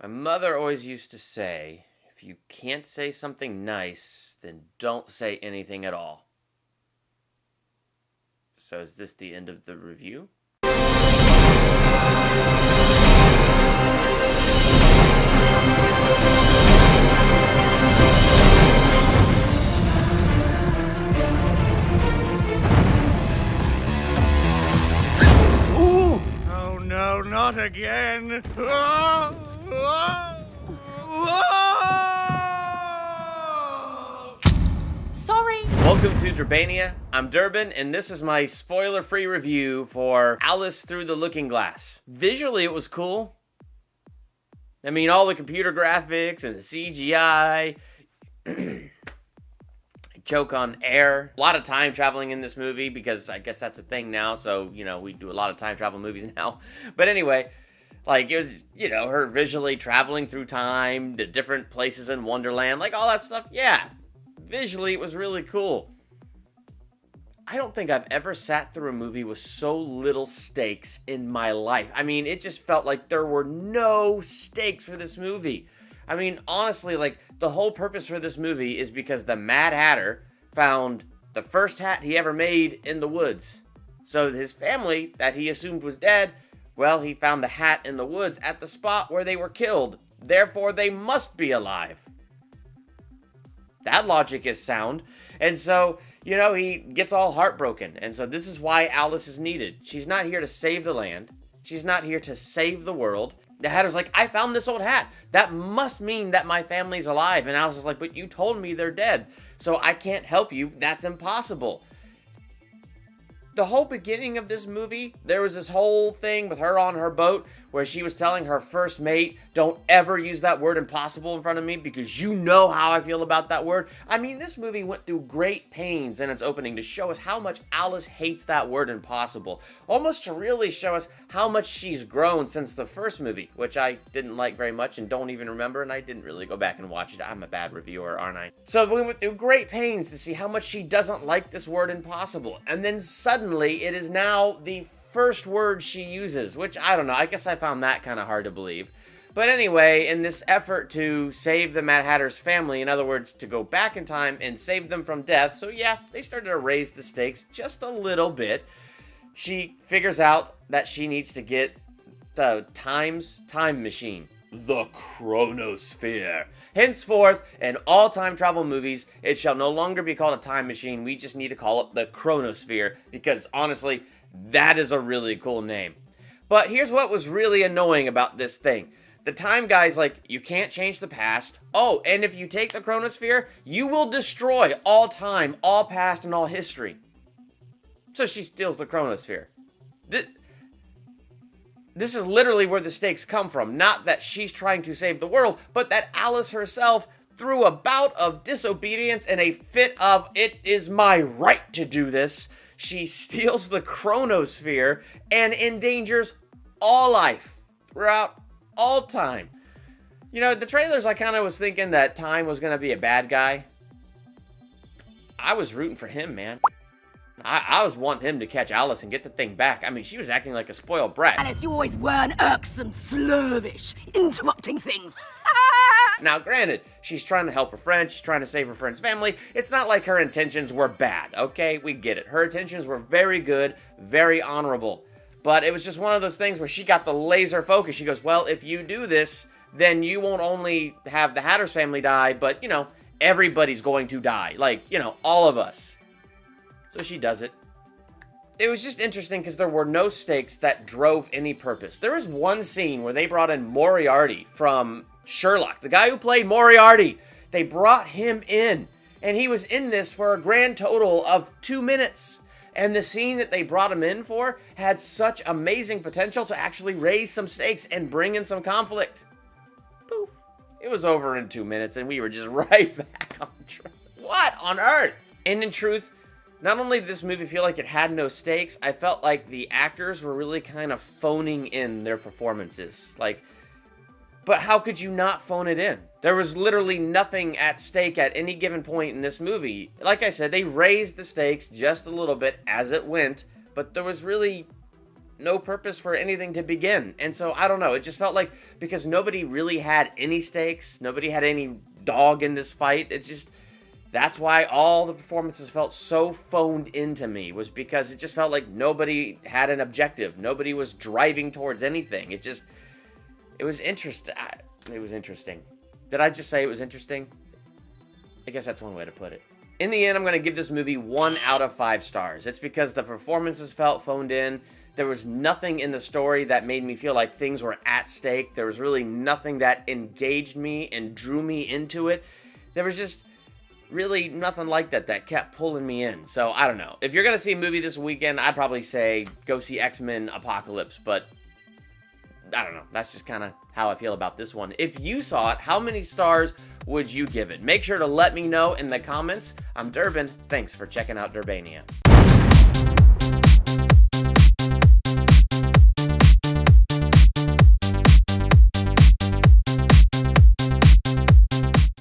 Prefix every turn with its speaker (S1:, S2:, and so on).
S1: My mother always used to say, if you can't say something nice, then don't say anything at all. So is this the end of the review? Ooh!
S2: Oh no, not again!
S3: Sorry.
S1: Welcome to Durbania. I'm Durbin, and this is my spoiler-free review for Alice Through the Looking Glass. Visually, it was cool. I mean, all the computer graphics and the CGI. Choke on air. A lot of time traveling in this movie because I guess that's a thing now. So, we do a lot of time travel movies now. But anyway, it was, her visually traveling through time, the different places in Wonderland, all that stuff. Yeah, visually it was really cool. I don't think I've ever sat through a movie with so little stakes in my life. I mean, it just felt like there were no stakes for this movie. I mean, honestly, the whole purpose for this movie is because the Mad Hatter found the first hat he ever made in the woods. So his family, that he assumed was dead, well, he found the hat in the woods at the spot where they were killed. Therefore, they must be alive. That logic is sound. And so, he gets all heartbroken. And so this is why Alice is needed. She's not here to save the land. She's not here to save the world. The Hatter's like, I found this old hat. That must mean that my family's alive. And Alice is like, but you told me they're dead. So I can't help you. That's impossible. The whole beginning of this movie, there was this whole thing with her on her boat where she was telling her first mate, don't ever use that word impossible in front of me because you know how I feel about that word. I mean, this movie went through great pains in its opening to show us how much Alice hates that word impossible. Almost to really show us how much she's grown since the first movie, which I didn't like very much and don't even remember, and I didn't really go back and watch it. I'm a bad reviewer, aren't I? So we went through great pains to see how much she doesn't like this word impossible. And then suddenly it is now the first word she uses, which I don't know. I guess I found that kind of hard to believe. But anyway, in this effort to save the Mad Hatter's family, in other words, to go back in time and save them from death, so yeah, they started to raise the stakes just a little bit. She figures out that she needs to get the time machine. The chronosphere. Henceforth, in all time travel movies, it shall no longer be called a time machine. We just need to call it the chronosphere because honestly, that is a really cool name. But here's what was really annoying about this thing. The time guy's like, you can't change the past. Oh, and if you take the chronosphere, you will destroy all time, all past, and all history. So she steals the chronosphere. This is literally where the stakes come from. Not that she's trying to save the world, but that Alice herself, through a bout of disobedience and a fit of, it is my right to do this, she steals the chronosphere and endangers all life throughout all time. The trailers, I kind of was thinking that Time was going to be a bad guy. I was rooting for him, man. I was wanting him to catch Alice and get the thing back. I mean, she was acting like a spoiled brat.
S3: Alice, you always were an irksome, slurvish, interrupting thing.
S1: Now, granted, she's trying to help her friend. She's trying to save her friend's family. It's not like her intentions were bad, okay? We get it. Her intentions were very good, very honorable. But it was just one of those things where she got the laser focus. She goes, well, if you do this, then you won't only have the Hatter's family die, but, everybody's going to die. All of us. So she does it. It was just interesting because there were no stakes that drove any purpose. There was one scene where they brought in Moriarty from Sherlock, the guy who played Moriarty. They brought him in, and he was in this for a grand total of 2 minutes. And the scene that they brought him in for had such amazing potential to actually raise some stakes and bring in some conflict. Poof. It was over in 2 minutes, and we were just right back on track. What on earth? And in truth, not only did this movie feel like it had no stakes, I felt like the actors were really kind of phoning in their performances. But how could you not phone it in? There was literally nothing at stake at any given point in this movie. Like I said, they raised the stakes just a little bit as it went, but there was really no purpose for anything to begin. And so, I don't know, it just felt like, because nobody really had any stakes, nobody had any dog in this fight, it's just, that's why all the performances felt so phoned into me, was because it just felt like nobody had an objective, nobody was driving towards anything. It was interesting. It was interesting. Did I just say it was interesting? I guess that's one way to put it. In the end, I'm going to give this movie 1 out of 5 stars. It's because the performances felt phoned in. There was nothing in the story that made me feel like things were at stake. There was really nothing that engaged me and drew me into it. There was just really nothing like that kept pulling me in. So, I don't know. If you're going to see a movie this weekend, I'd probably say go see X-Men Apocalypse. But I don't know. That's just kind of how I feel about this one. If you saw it, how many stars would you give it? Make sure to let me know in the comments. I'm Durbin. Thanks for checking out Durbania.